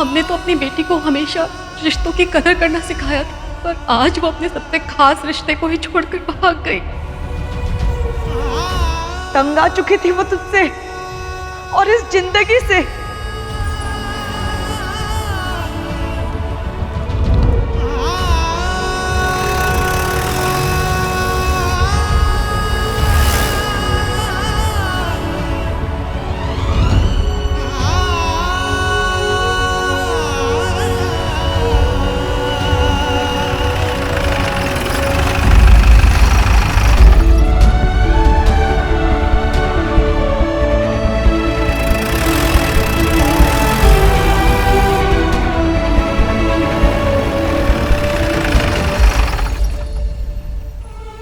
हमने तो अपनी बेटी को हमेशा रिश्तों की कदर करना सिखाया था, पर आज वो अपने सबसे खास रिश्ते को ही छोड़कर भाग गई। तंग आ चुकी थी वो तुझसे और इस जिंदगी से।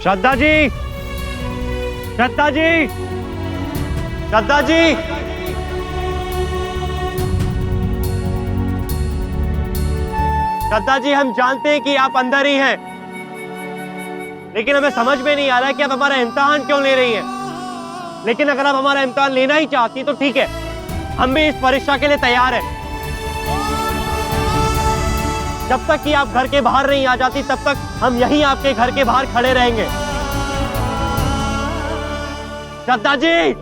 श्रद्धा जी, श्रद्धा जी, श्रद्धा जी, श्रद्धा जी, हम जानते हैं कि आप अंदर ही हैं, लेकिन हमें समझ में नहीं आ रहा है कि आप हमारा इम्तिहान क्यों ले रही हैं। लेकिन अगर आप हमारा इम्तिहान लेना ही चाहती तो ठीक है, हम भी इस परीक्षा के लिए तैयार हैं। जब तक कि आप घर के बाहर नहीं आ जाती तब तक हम यहीं आपके घर के बाहर खड़े रहेंगे। श्रद्धा जी,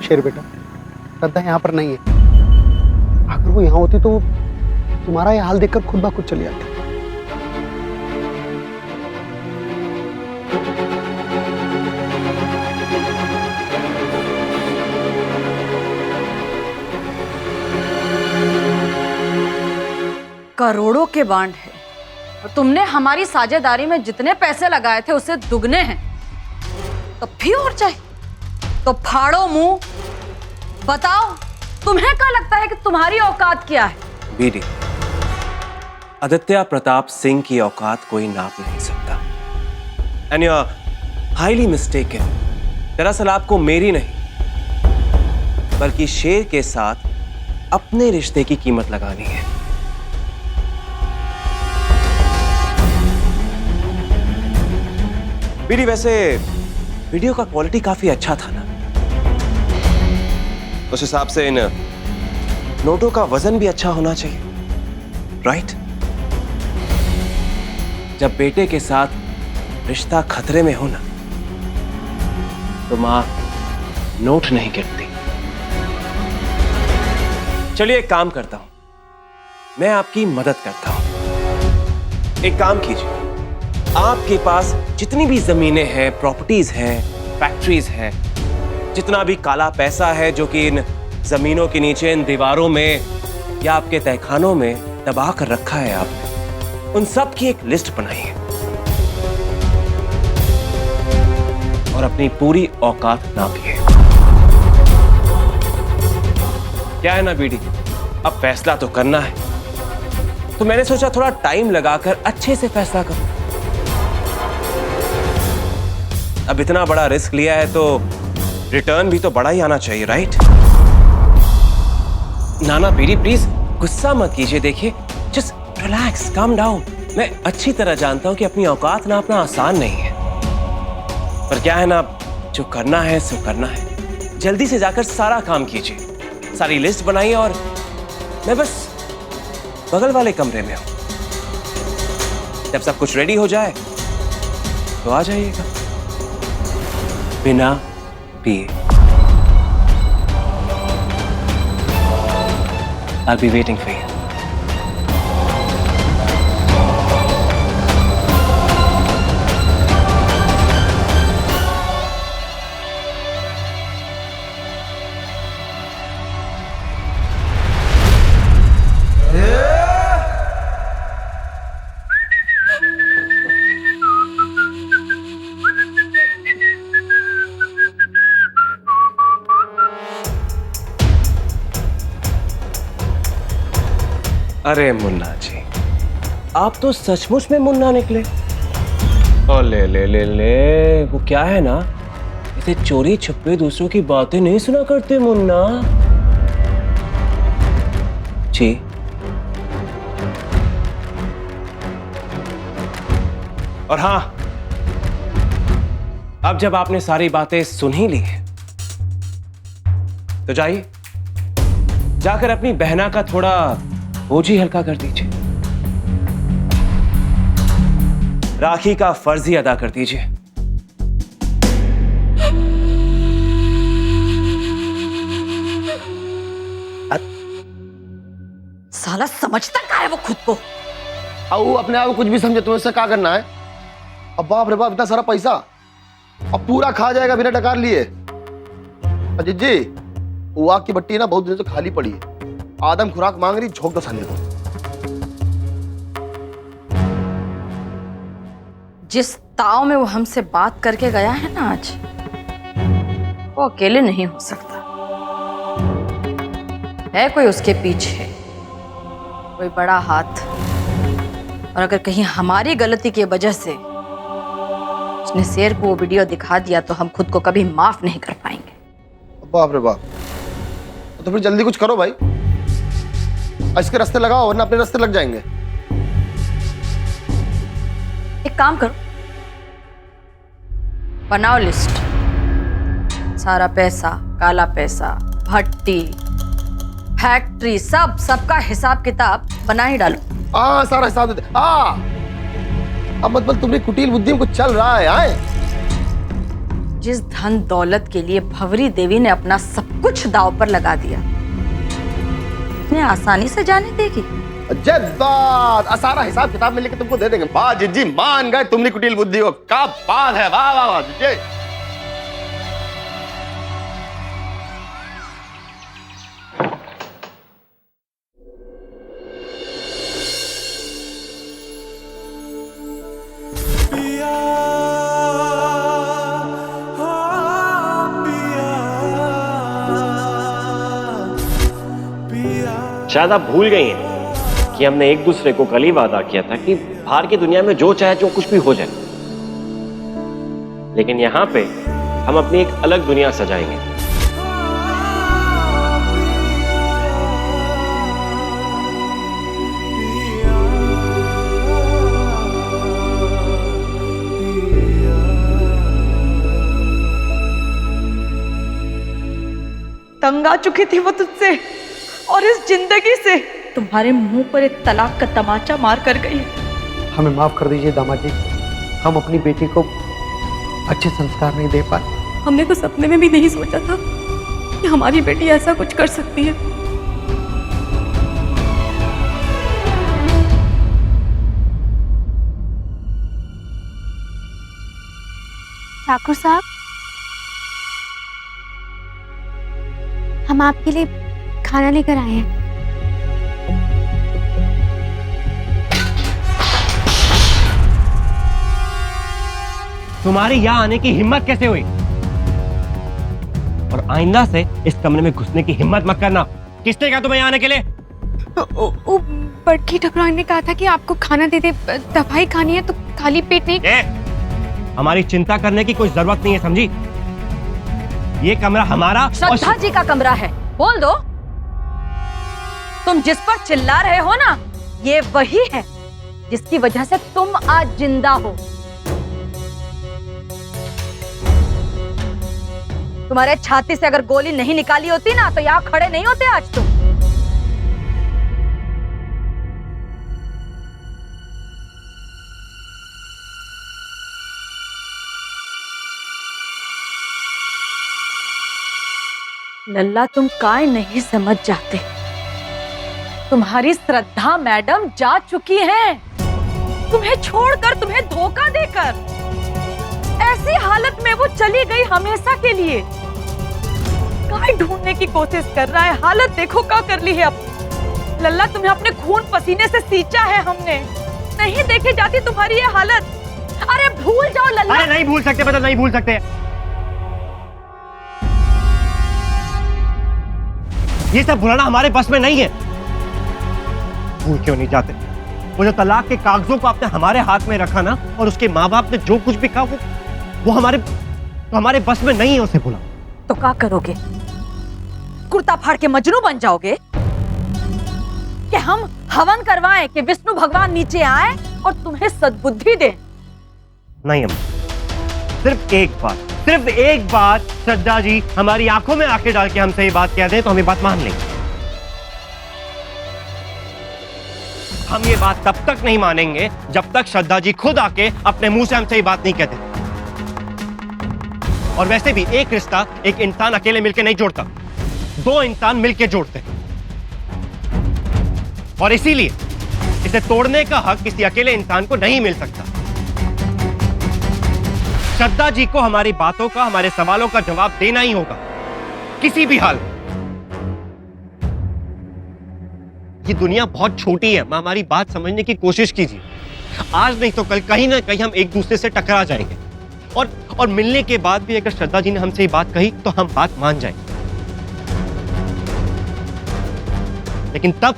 शेर बेटा, श्रद्धा यहाँ पर नहीं है। अगर वो यहाँ होती तो तुम्हारा ये हाल देखकर खुद ब खुद चली जाती। करोड़ों के बांड है और तुमने हमारी साझेदारी में जितने पैसे लगाए थे उससे दुगने हैं, तो भी और चाहिए? तो फाड़ो मुंह, बताओ तुम्हें क्या लगता है कि तुम्हारी औकात क्या है? बीडी, आदित्य प्रताप सिंह की औकात कोई नाप नहीं सकता। And you are highly mistaken. दरअसल आपको मेरी नहीं बल्कि शेर के साथ अपने रिश्ते की कीमत लगानी है। बीडी, वैसे वीडियो का क्वालिटी काफी अच्छा था ना? उस हिसाब से इन नोटों का वजन भी अच्छा होना चाहिए, राइट? जब बेटे के साथ रिश्ता खतरे में हो ना, तो मां नोट नहीं गिरती। चलिए एक काम करता हूं, मैं आपकी मदद करता हूं। एक काम कीजिए, आपके पास जितनी भी जमीनें हैं, प्रॉपर्टीज हैं, फैक्ट्रीज हैं, जितना भी काला पैसा है जो कि इन जमीनों के नीचे, इन दीवारों में या आपके तहखानों में दबा कर रखा है आपने, उन सब की एक लिस्ट बनाइए और अपनी पूरी औकात नापिए। क्या है ना बीडी, अब फैसला तो करना है, तो मैंने सोचा थोड़ा टाइम लगाकर अच्छे से फैसला करूं। अब इतना बड़ा रिस्क लिया है तो रिटर्न भी तो बड़ा ही आना चाहिए, राइट? नाना बीडी, प्लीज गुस्सा मत कीजिए। देखिए, जस्ट रिलैक्स, काम डाउन। मैं अच्छी तरह जानता हूं कि अपनी औकात नापना आसान नहीं है, पर क्या है ना, जो करना है सो करना है। जल्दी से जाकर सारा काम कीजिए, सारी लिस्ट बनाई और मैं बस बगल वाले कमरे में हूं। जब सब कुछ रेडी हो जाए तो आ जाइएगा बिना पिए। I'll be waiting for you. अरे मुन्ना जी, आप तो सचमुच में मुन्ना निकले। ओ ले ले ले ले, वो क्या है ना, इसे चोरी छुपे दूसरों की बातें नहीं सुना करते मुन्ना जी। और हाँ, अब जब आपने सारी बातें सुन ही ली है तो जाइए, जाकर अपनी बहना का थोड़ा बोझ ही हल्का कर दीजिए, राखी का फर्ज ही अदा कर दीजिए। साला समझता क्या है वो खुद को? आओ अपने आप को कुछ भी समझे, तुम्हें इससे क्या करना है? अब बाप रे बाप, इतना सारा पैसा अब पूरा खा जाएगा बिना डकार लिए। अजीत जी, वो आग की भट्टी ना बहुत दिनों से खाली पड़ी है, आदम खुराक मांग रही, झोंक दो साले को। जिस ताव में वो हमसे बात करके गया है ना आज, वो अकेले नहीं हो सकता। है कोई उसके पीछे, कोई बड़ा हाथ। और अगर कहीं हमारी गलती की वजह से उसने शेर को वो वीडियो दिखा दिया तो हम खुद को कभी माफ नहीं कर पाएंगे। बाप रे बाप, तो फिर जल्दी कुछ करो भाई, इसके रास्ते लगाओ वरना अपने रास्ते लग जाएंगे। एक काम करो, बनाओ लिस्ट, सारा पैसा, काला पैसा, भट्टी, फैक्ट्री, सबका हिसाब किताब बना ही डालो। सारा हिसाब देते। अब मतलब तुम्हारी कुटिल बुद्धि में कुछ चल रहा है। आए जिस धन दौलत के लिए भंवरी देवी ने अपना सब कुछ दांव पर लगा दिया, इतने आसानी से जाने देगी? जज्बात, सारा हिसाब किताब में लेके तुमको दे देंगे। वाह जिज्जी, मान गए तुमने कुटिल बुद्धि को, क्या बात है, वाह वाह वाह जिज्जी। शायद आप भूल गई हैं कि हमने एक दूसरे को कल ही वादा किया था कि बाहर की दुनिया में जो चाहे जो कुछ भी हो जाए, लेकिन यहाँ पे हम अपनी एक अलग दुनिया सजाएंगे। तंग आ चुकी थी वो तुझसे और इस जिंदगी से। तुम्हारे मुंह पर एक तलाक का तमाचा मार कर गई। हमें माफ कर दीजिए दामाद जी, हम अपनी बेटी को अच्छे संस्कार नहीं दे पाए। हमने तो सपने में भी नहीं सोचा था कि हमारी बेटी ऐसा कुछ कर सकती है। ठाकुर साहब, हम आपके लिए खाना लेकर आए हैं। तुम्हारी यहाँ आने की हिम्मत कैसे हुई? और आइंदा से इस कमरे में घुसने की हिम्मत मत करना। किसने कहा तुम्हें यहाँ आने के लिए? वो बड़की ठकुराइन ने कहा था कि आपको खाना दे दे, दवाई खानी है तो खाली पेट नहीं। हमारी चिंता करने की कोई जरूरत नहीं है, समझी? ये कमरा हमारा श्रद्धा जी का कमरा है, बोल दो। तुम जिस पर चिल्ला रहे हो ना, ये वही है जिसकी वजह से तुम आज जिंदा हो। तुम्हारे छाती से अगर गोली नहीं निकाली होती ना तो यहाँ खड़े नहीं होते आज तुम। लल्ला तुम काय नहीं समझ जाते, तुम्हारी श्रद्धा मैडम जा चुकी है, तुम्हें छोड़कर, तुम्हें धोखा देकर। ऐसी हालत में वो चली गई हमेशा के लिए। काय ढूंढने की कोशिश कर रहा है, हालत देखो क्या कर ली है अब। लल्ला तुम्हें अपने खून पसीने से सींचा है हमने, नहीं देखे जाती तुम्हारी ये हालत। अरे भूल जाओ लल्ला। अरे नहीं भूल सकते, मतलब नहीं भूल सकते। ये सब भुलाना हमारे बस में नहीं है। भूल क्यों नहीं जाते? वो जो तलाक के कागजों को आपने हमारे हाथ में रखा ना, और उसके माँ बाप ने जो कुछ भी कहा वो हमारे बस में नहीं है उसे भुला। तो क्या करोगे? कुर्ता फाड़ के मजनू बन जाओगे? कि हम हवन करवाएं कि विष्णु भगवान नीचे आए और तुम्हें सद्बुद्धि दें? नहीं अम्मा, सिर्फ एक बार श्रद्धा जी हमारी आंखों में आंखें डाल के हमसे ये बात कह दें तो हम ये बात मान लेंगे। हम ये बात तब तक नहीं मानेंगे जब तक श्रद्धा जी खुद आके अपने मुंह से हमसे ये बात नहीं कहते। और वैसे भी एक रिश्ता एक इंसान अकेले मिलकर नहीं जोड़ता, दो इंसान मिलकर जोड़ते हैं। और इसीलिए इसे तोड़ने का हक किसी अकेले इंसान को नहीं मिल सकता। श्रद्धा जी को हमारी बातों का, हमारे सवालों का जवाब देना ही होगा, किसी भी हाल में। ये दुनिया बहुत छोटी है, हमारी बात समझने की कोशिश कीजिए। आज नहीं तो कल कहीं ना कहीं हम एक दूसरे से टकरा जाएंगे, और मिलने के बाद भी अगर श्रद्धा जी ने हमसे ये बात कही तो हम बात मान जाएंगे। लेकिन तब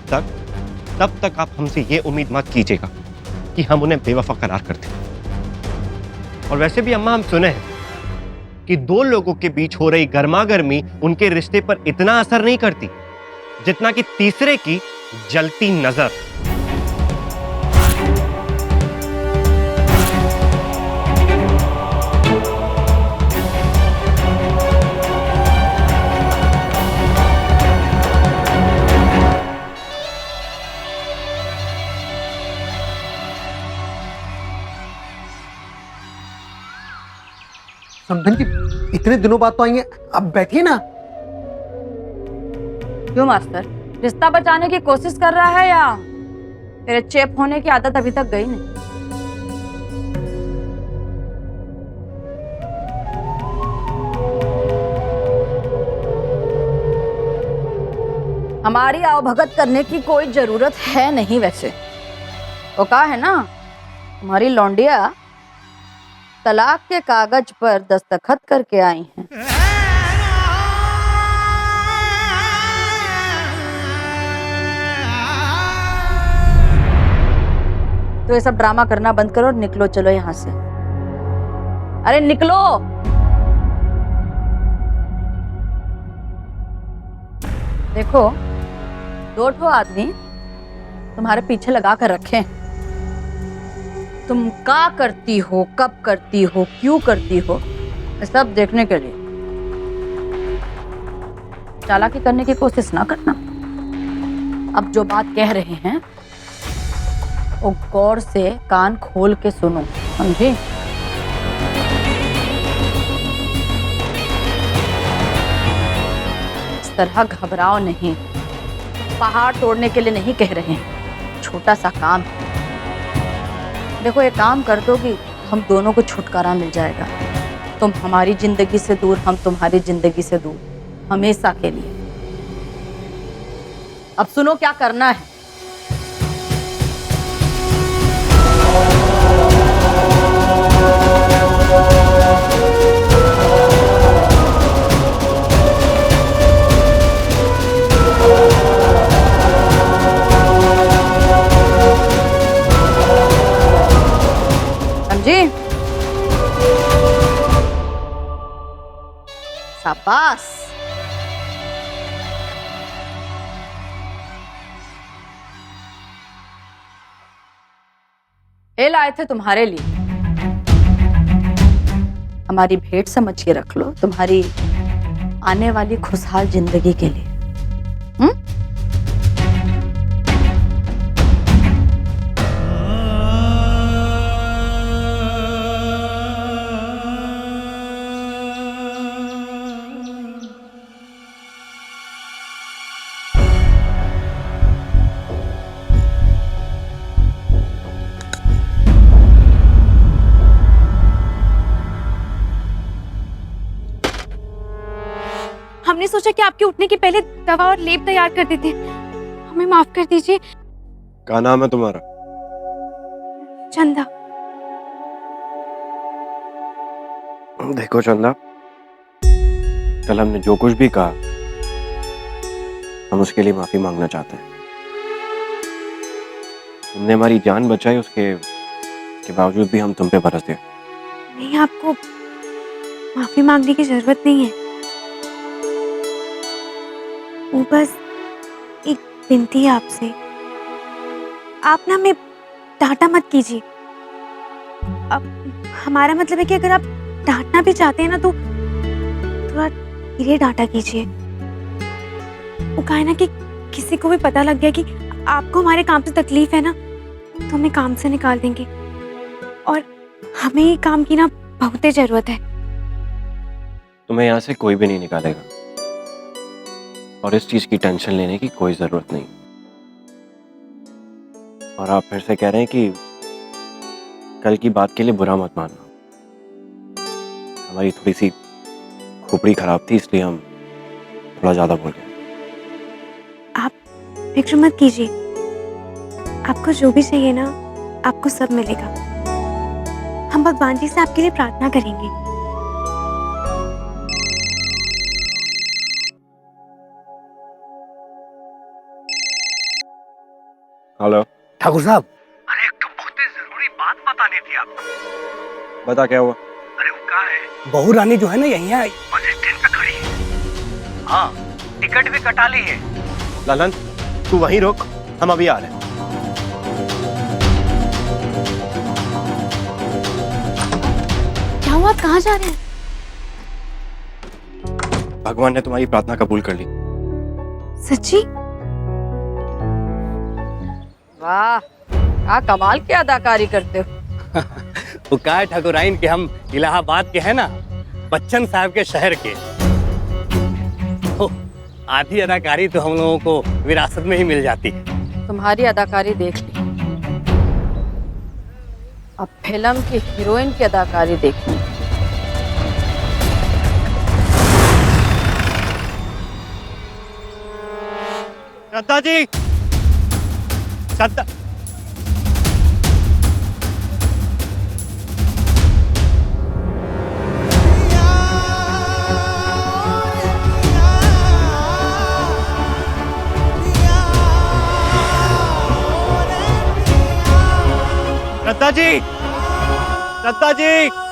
तक आप हमसे ये उम्मीद मत कीजिएगा कि हम उन्हें बेवफा करार करते हैं। और वैसे भी अम्मा, हम सुने हैं कि दो लोगों के बीच हो रही गर्मागर्मी उनके रिश्ते पर इतना असर नहीं करती जितना कि तीसरे की जलती नजर। समधन जी इतने दिनों बाद तो आई हैं, अब बैठिए ना। क्यों मास्टर, रिश्ता बचाने की कोशिश कर रहा है या तेरे चेप होने की आदत अभी तक गई नहीं? हमारी आवभगत करने की कोई जरूरत है नहीं। वैसे तो कहा है ना, तुम्हारी लौंडिया तलाक के कागज पर दस्तखत करके आई हैं। तो ये सब ड्रामा करना बंद करो और निकलो, चलो यहां से। अरे निकलो। देखो, दो ठो आदमी तुम्हारे पीछे लगा कर रखे हैं। तुम क्या करती हो, कब करती हो, क्यों करती हो, ये सब देखने के लिए। चालाकी करने की कोशिश ना करना। अब जो बात कह रहे हैं वो गौर से कान खोल के सुनो, समझे? इस तरह घबराओ नहीं। पहाड़ तोड़ने के लिए नहीं कह रहे हैं, छोटा सा काम है। देखो, ये काम कर दोगी, हम दोनों को छुटकारा मिल जाएगा। तुम हमारी जिंदगी से दूर, हम तुम्हारी जिंदगी से दूर, हमेशा के लिए। अब सुनो क्या करना है। समझी? शाबाश। ये लाए थे तुम्हारे लिए। हमारी भेंट समझ के रख लो, तुम्हारी आने वाली खुशहाल जिंदगी के लिए। हम्म? हमने सोचा कि आपके उठने के पहले दवा और लेप तैयार कर देते हैं। हमें माफ कर दीजिए। क्या नाम है तुम्हारा? चंदा। देखो चंदा, कल हमने जो कुछ भी कहा हम उसके लिए माफी मांगना चाहते हैं। तुमने हमारी जान बचाई, उसके बावजूद भी हम तुम पे बरस गए। नहीं, आपको माफी मांगने की जरूरत नहीं है। वो बस एक विनती है आपसे, आप ना हमें डांटा मत कीजिए। अब हमारा मतलब है कि अगर आप डांटना भी चाहते हैं ना तो थोड़ा धीरे डांटा कीजिए। वो कहा है ना कि किसी को भी पता लग गया कि आपको हमारे काम से तकलीफ है ना तो हमें काम से निकाल देंगे, और हमें ये काम की ना बहुत जरूरत है। तुम्हें यहाँ से कोई भी नहीं निकालेगा, और इस चीज की टेंशन लेने की कोई जरूरत नहीं। और आप फिर से कह रहे हैं कि कल की बात के लिए बुरा मत मानना। हमारी थोड़ी सी खोपड़ी खराब थी, इसलिए हम थोड़ा ज्यादा बोल गए। आप फिक्र मत कीजिए, आपको जो भी चाहिए ना आपको सब मिलेगा। हम भगवान जी से आपके लिए प्रार्थना करेंगे। हेलो ठाकुर साहब, अरे एक तो बहुत ही जरूरी बात बतानी थी आपको। बता क्या हुआ? अरे वो कहा है, बहू रानी जो है ना यहीं आई। बस स्टैंड पे खड़ी है। हाँ, टिकट भी कटा ली है। ललन, तू वहीं रुक, हम अभी आ रहे हैं। क्या हुआ, आप कहाँ जा रहे हैं? भगवान ने तुम्हारी प्रार्थना कबूल कर ली। सच्ची? वाह, क्या कमाल की अदाकारी करते हो। वो कहा है ठाकुराइन कि हम इलाहाबाद के हैं ना, बच्चन साहब के शहर के। तो आधी अदाकारी तो हम लोगों को विरासत में ही मिल जाती है। तुम्हारी अदाकारी देख ली, अब फिल्म की हीरोइन की अदाकारी देखनी। श्रद्धा जी, श्रद्धा, श्रद्धा जी, श्रद्धा जी।